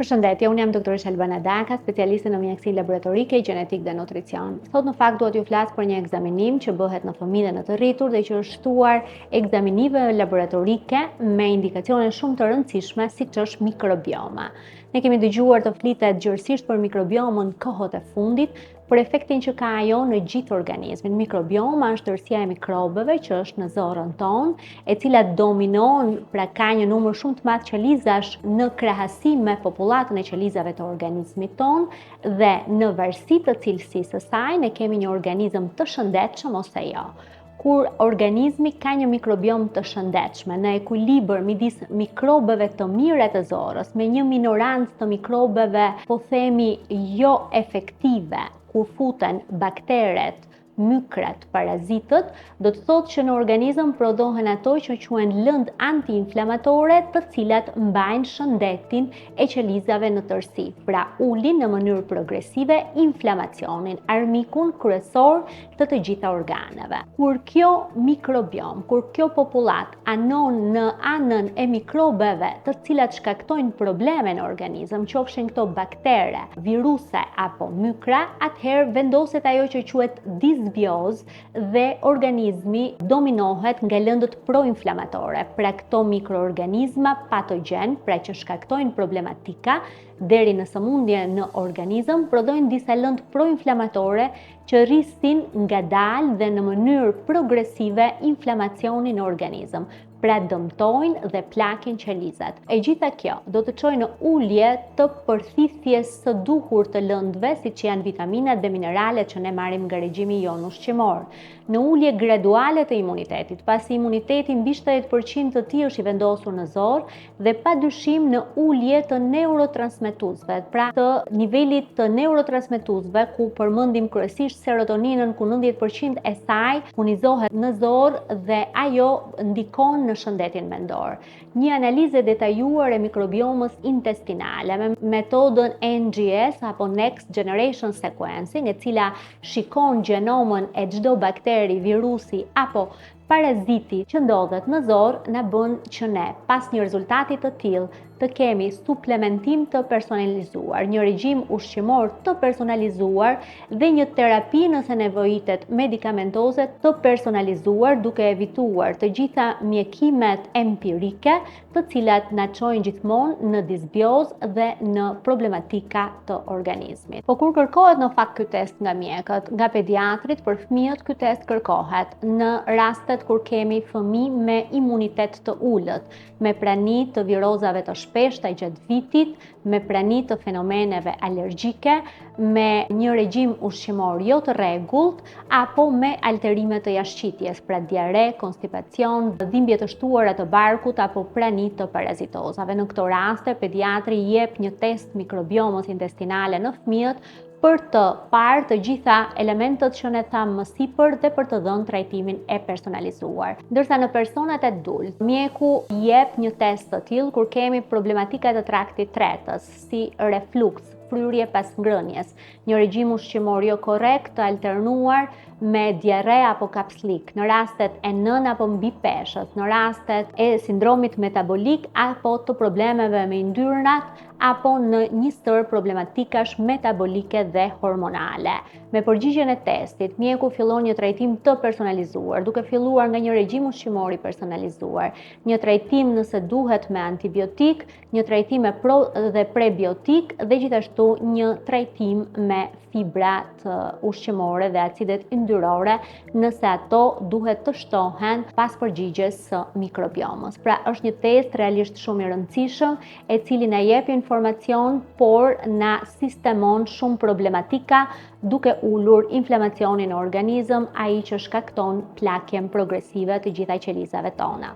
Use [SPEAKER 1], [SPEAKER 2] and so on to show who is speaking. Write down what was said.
[SPEAKER 1] Përshëndetje, unë jam doktoresh Albana Daka, specialiste në mjekësinë laboratorike, gjenetik dhe nutricion. Sot në fakt duhet ju flas për një ekzaminim që bëhet në fëmijë dhe në të rritur dhe që është shtuar ekzaminime laboratorike me indikacione shumë të rëndësishme, siç është mikrobioma. Ne kemi dëgjuar të flitet gjërësisht për mikrobiomën kohët e fundit, për efektin që ka ajo në gjithë organizmin. Mikrobioma është tërësia e mikrobeve që është në zorën tonë, e cila dominon, pra ka një numër shumë të madh qelizash në krahasim me popullatën e qelizave të organizmit tonë dhe në varësi të cilësisë së saj ne kemi një organizëm të shëndetshëm ose jo. Kur organizmi ka një mikrobiom të shëndetshme, në ekuilibër midis mikrobeve të mire të zorës, me një minorancë të mikrobeve, po themi jo efektive, kur futen bakteret, mykrat, parazitët, do të thotë që në organizëm prodhohen ato që quhen lëndë antiinflamatore, të cilat mbajnë shëndetin e qelizave në tërësi. Pra ulin në mënyrë progresive inflamacionin, armikun kryesor të gjitha organeve. Kur kjo mikrobiom, kur kjo popullat anon në anën e mikrobeve të cilat shkaktojnë probleme në organizëm, qofshin këto baktere, viruse apo mykra, atëherë vendoset ajo që quhet disbioz dhe organizmi dominohet nga lëndët proinflamatore. Pra këto mikroorganizma patogjen, pra që shkaktojnë problematika deri në sëmundje në organizëm, prodhojnë disa lëndë proinflamatore që rrisin ngadalë dhe në mënyrë progresive inflamacionin në organizëm. Pra dëmtojnë dhe plakin qelizat. E gjitha kjo do të çojë në ulje të përthithjes së duhur të lëndëve, siç janë vitaminat dhe mineralet që ne marrim nga regjimi jon ushqimor. Në ulje graduale të imunitetit, pasi imuniteti mbi 70% të tij është i vendosur në zorë dhe padyshim në ulje të neurotransmetuesve, pra të nivelit të neurotransmetuesve ku përmendim kryesisht serotoninën, ku 90% e saj furnizohet në zorë dhe ajo ndikon në shëndetin mendor. Një analizë detajuar e mikrobiomës intestinale me metodën NGS apo Next Generation Sequencing, e cila shikon gjenomën e çdo bakteri, virusi apo paraziti që ndodhet në zorë, na bën që ne, pas një rezultati të tillë, të kemi suplementim të personalizuar, një regjim ushqimor të personalizuar dhe një terapi nëse nevojitet medikamentoze të personalizuar, duke evituar të gjitha mjekimet empirike, të cilat na çojnë gjithmonë në disbioz dhe në problematika të organizmit. Po kur kërkohet në fakt ky test nga mjekët, nga pediatrit, për fëmijët ky test kërkohet në rastet kur kemi fëmijë me imunitet të ulët, me prani të virozave të shpeshta gjatë vitit, me prani të fenomeneve alergjike, me një regjim ushqimor jo të rregullt, apo me alterime të jashtëqitjes, pra diare, konstipacion, dhimbje të shtuara të barkut apo prani të parazitozave. Në këto raste, pediatri jep një test mikrobiomës intestinale në fëmijët për të parë të gjitha elementët që ne thamë më sipër dhe për të dhënë trajtimin e personalizuar. Ndërsa në personat e adult, mjeku jep një test të tillë kur kemi problematika të traktit tretës, si refluks, fryrje pas ngrënjes, një regjim ushqimor jo korrekt të alternuar me diare apo kapslik, në rastet e nën apo mbi peshët, në rastet e sindromit metabolik apo të problemeve me yndyrnat, apo në një stër problematikash metabolike dhe hormonale. Me përgjigjen e testit, mjeku fillon një trajtim të personalizuar, duke filluar nga një regjim ushqimor i personalizuar, një trajtim nëse duhet me antibiotik, një trajtim me dhe prebiotik dhe gjithashtu një trajtim me fibrat ushqimore dhe acidet yndyrore nëse ato duhet të shtohen pas përgjigjes së mikrobiomës. Pra është një test realisht shumë i rëndësishëm, e cili na jep informacion, por na sistemon shumë problematika duke ulur inflamacionin në organizëm, ai që shkakton plakjen progresive të gjitha qelizave tona.